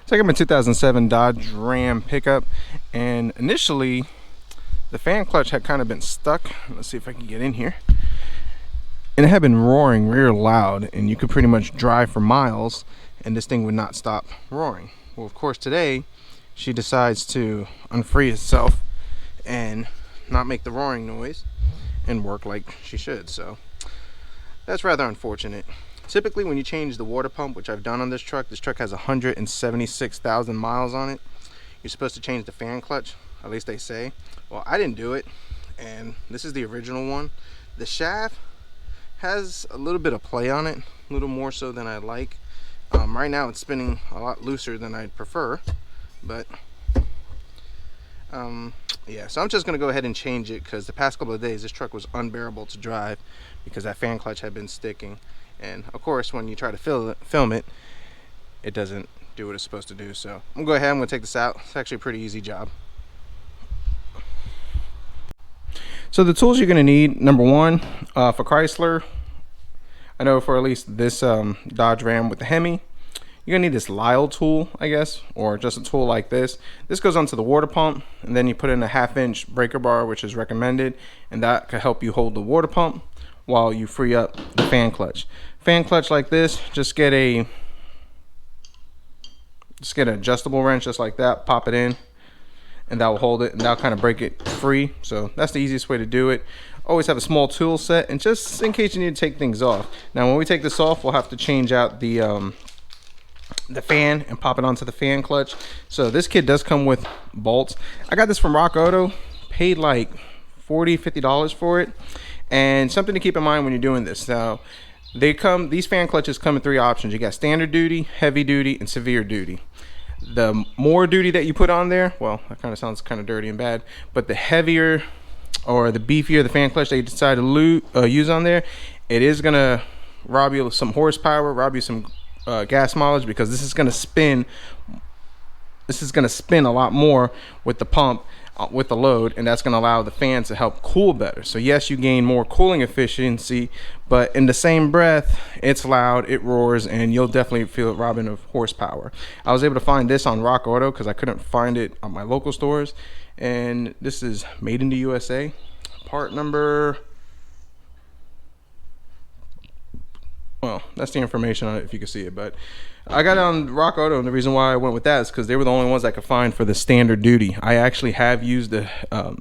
So I got my 2007 Dodge Ram pickup, and initially the fan clutch had kind of been stuck. Let's see if I can get in here. And it had been roaring real loud, and you could pretty much drive for miles and this thing would not stop roaring. Well, of course, today she decides to unfree itself and not make the roaring noise and work like she should. So that's rather unfortunate. Typically when you change the water pump, which I've done on this truck has 176,000 miles on it, you're supposed to change the fan clutch, at least they say. Well, I didn't do it, and this is the original one. The shaft has a little bit of play on it, a little more so than I'd like. Right now it's spinning a lot looser than I'd prefer, but yeah, so I'm just gonna go ahead and change it, because the past couple of days this truck was unbearable to drive because that fan clutch had been sticking. And of course, when you try to film it, it doesn't do what it's supposed to do. So I'm gonna go ahead, I'm gonna take this out. It's actually a pretty easy job. So the tools you're gonna need, number one, for Chrysler, I know for at least this Dodge Ram with the Hemi, you're gonna need this Lisle tool, I guess, or just a tool like this. This goes onto the water pump, and then you put in a 1/2-inch breaker bar, which is recommended, and that could help you hold the water pump while you free up the fan clutch. Fan clutch like this, just get an adjustable wrench just like that, pop it in, and that will hold it, and that'll kind of break it free. So that's the easiest way to do it. Always have a small tool set, and just in case you need to take things off. Now when we take this off, we'll have to change out the fan and pop it onto the fan clutch. So this kit does come with bolts. I got this from Rock Auto, paid like $40–50 for it. And something to keep in mind when you're doing this. Now, these fan clutches come in 3 options. You got standard duty, heavy duty, and severe duty. The more duty that you put on there, well, that kind of sounds kind of dirty and bad, but the heavier or the beefier the fan clutch that you decide to use on there, it is gonna rob you of some horsepower, rob you some gas mileage, because this is gonna spin a lot more with the pump, with the load, and that's going to allow the fan to help cool better. So yes, you gain more cooling efficiency, but in the same breath, it's loud, it roars, and you'll definitely feel it robbing of horsepower. I was able to find this on Rock Auto because I couldn't find it on my local stores, and this is made in the USA. Part number, well, that's the information on it if you can see it, but I got it on Rock Auto, and the reason why I went with that is because they were the only ones I could find for the standard duty. I actually have used the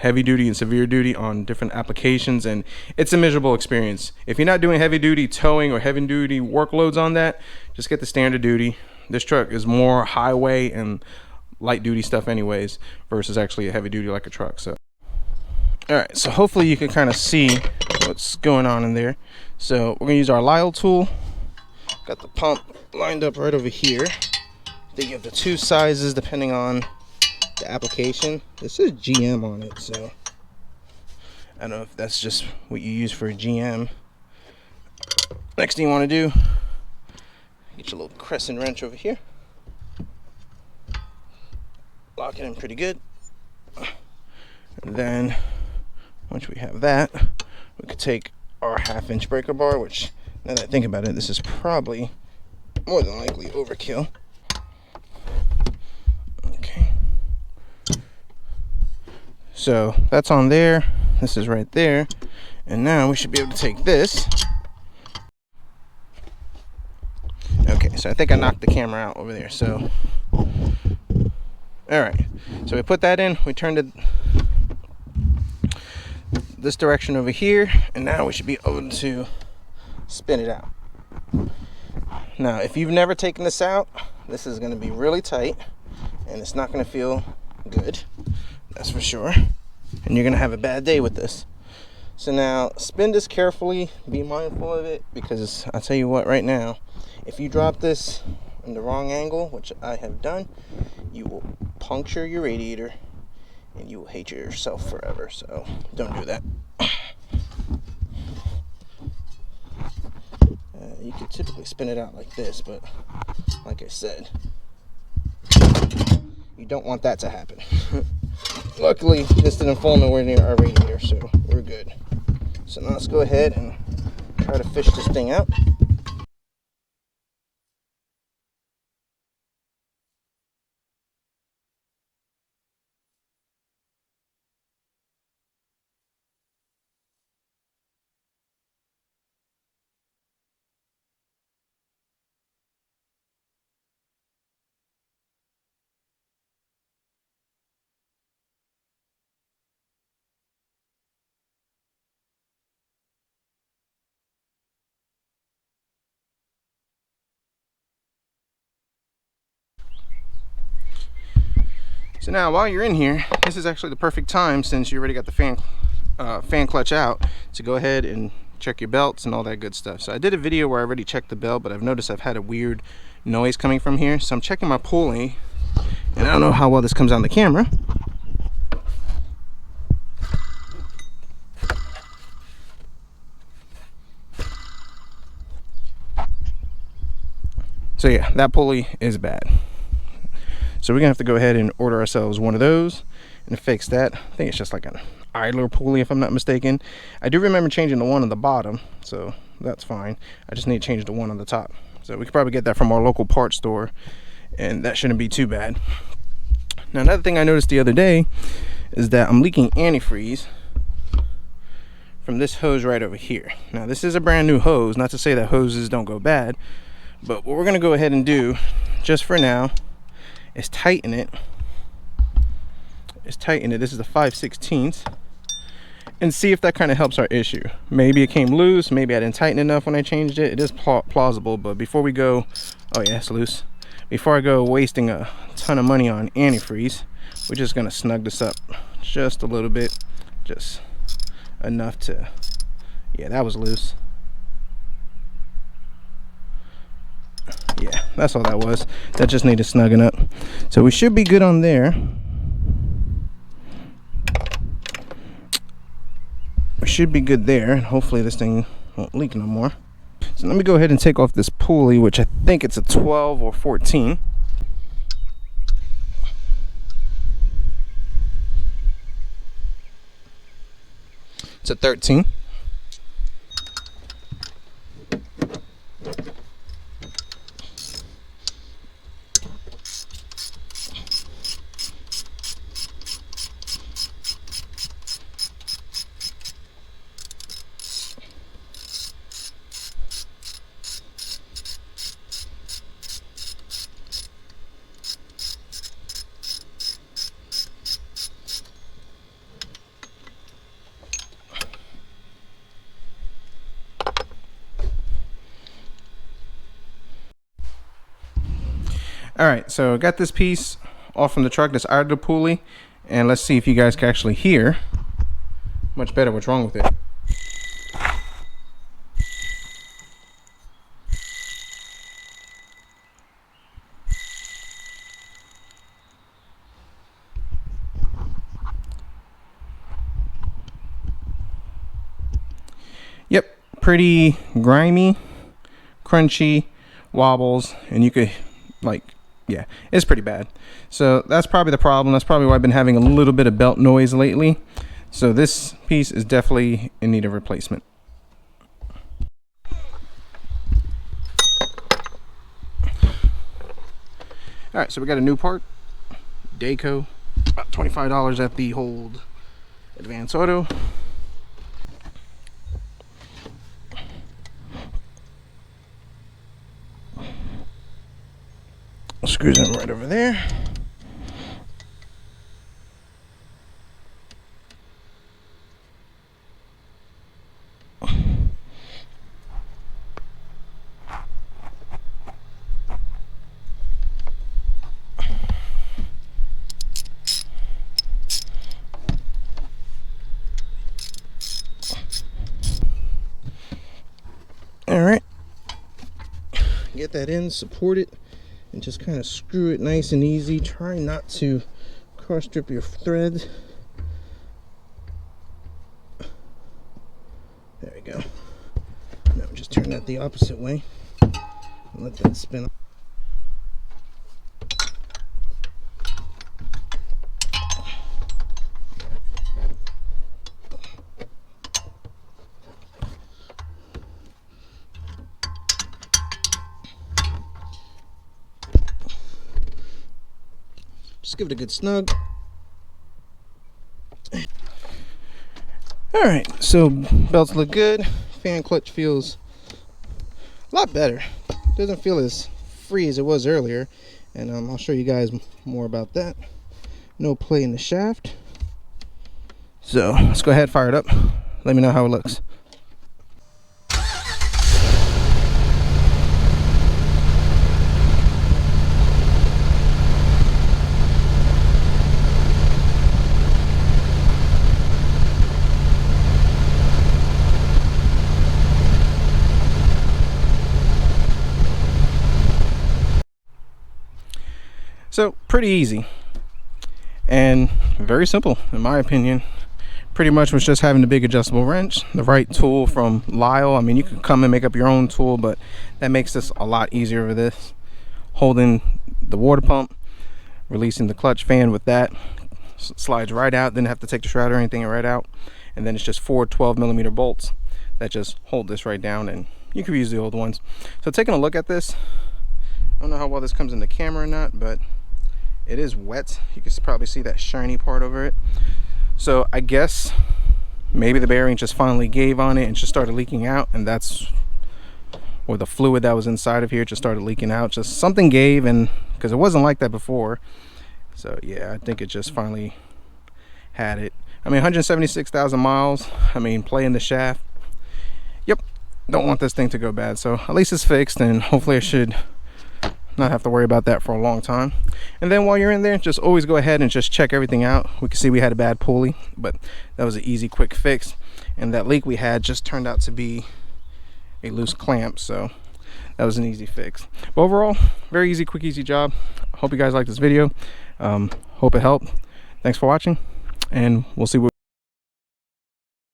heavy duty and severe duty on different applications, and it's a miserable experience. If you're not doing heavy duty towing or heavy duty workloads on that, just get the standard duty. This truck is more highway and light duty stuff anyways, versus actually a heavy duty like a truck. So alright, so hopefully you can kind of see what's going on in there. So we're gonna use our Lisle tool. Got the pump lined up right over here. They give the 2 sizes depending on the application. This is GM on it, so I don't know if that's just what you use for a GM. Next thing you want to do, get your little crescent wrench over here, lock it in pretty good, and then once we have that, we could take our 1/2-inch breaker bar, which, now that I think about it, this is probably more than likely overkill. Okay. So that's on there. This is right there. And now we should be able to take this. Okay, so I think I knocked the camera out over there. So, alright. So we put that in. We turned it this direction over here. And now we should be able to spin it out. Now, if you've never taken this out, this is going to be really tight, and it's not going to feel good, that's for sure, and you're going to have a bad day with this. So now, spin this carefully, be mindful of it, because I'll tell you what, right now, if you drop this in the wrong angle, which I have done, you will puncture your radiator, and you will hate yourself forever, so don't do that. You could typically spin it out like this, but like I said, you don't want that to happen. Luckily, this didn't fall nowhere near our radiator, so we're good. So now let's go ahead and try to fish this thing out. So now while you're in here, this is actually the perfect time, since you already got the fan clutch out, to go ahead and check your belts and all that good stuff. So I did a video where I already checked the belt, but I've noticed I've had a weird noise coming from here. So I'm checking my pulley, and I don't know how well this comes on the camera. So yeah, that pulley is bad. So we're gonna have to go ahead and order ourselves one of those and fix that. I think it's just like an idler pulley, if I'm not mistaken. I do remember changing the one on the bottom, so that's fine. I just need to change the one on the top. So we could probably get that from our local parts store, and that shouldn't be too bad. Now, another thing I noticed the other day is that I'm leaking antifreeze from this hose right over here. Now, this is a brand new hose, not to say that hoses don't go bad, but what we're gonna go ahead and do, just for now, is tighten it. This is a 5/16, and see if that kind of helps our issue. Maybe it came loose, maybe I didn't tighten enough when I changed it. It is plausible, but before we go, oh yeah, it's loose. Before I go wasting a ton of money on antifreeze, we're just gonna snug this up just a little bit, just enough to, yeah, that was loose. Yeah, that's all that was. That just needed snugging up. So we should be good on there. We should be good there, and hopefully this thing won't leak no more. So let me go ahead and take off this pulley, which I think it's a 12 or 14. It's a 13. All right, so I got this piece off from the truck, this idler pulley, and let's see if you guys can actually hear much better what's wrong with it. Yep, pretty grimy, crunchy, wobbles, and you could, like, yeah, it's pretty bad. So that's probably the problem. That's probably why I've been having a little bit of belt noise lately. So this piece is definitely in need of replacement. All right, so we got a new part, Dayco, about $25 at the Hold Advance Auto. Screws in right over there. All right, get that in, support it, and just kind of screw it nice and easy. Try not to cross strip your threads. There we go. Now just turn that the opposite way and let that spin. Just give it a good snug. All right, so belts look good. Fan clutch feels a lot better. Doesn't feel as free as it was earlier, and I'll show you guys more about that. No play in the shaft. So let's go ahead, fire it up. Let me know how it looks. So pretty easy and very simple in my opinion. Pretty much was just having the big adjustable wrench, the right tool from Lyle. I mean, you could come and make up your own tool, but that makes this a lot easier for this. Holding the water pump, releasing the clutch fan with that, slides right out. Didn't have to take the shroud or anything, right out. And then it's just 4 12mm bolts that just hold this right down, and you could use the old ones. So taking a look at this, I don't know how well this comes in the camera or not, but it is wet. You can probably see that shiny part over it. So I guess maybe the bearing just finally gave on it and just started leaking out, and that's where the fluid that was inside of here just started leaking out. Just something gave, and because it wasn't like that before. So yeah, I think it just finally had it. I mean, 176,000 miles. I mean, playing the shaft. Yep, don't want this thing to go bad. So at least it's fixed, and hopefully I should not have to worry about that for a long time. And then while you're in there, just always go ahead and just check everything out. We can see we had a bad pulley, but that was an easy quick fix, and that leak we had just turned out to be a loose clamp, so that was an easy fix. But overall, very easy, quick, easy job. Hope you guys liked this video. Hope it helped. Thanks for watching, and we'll see what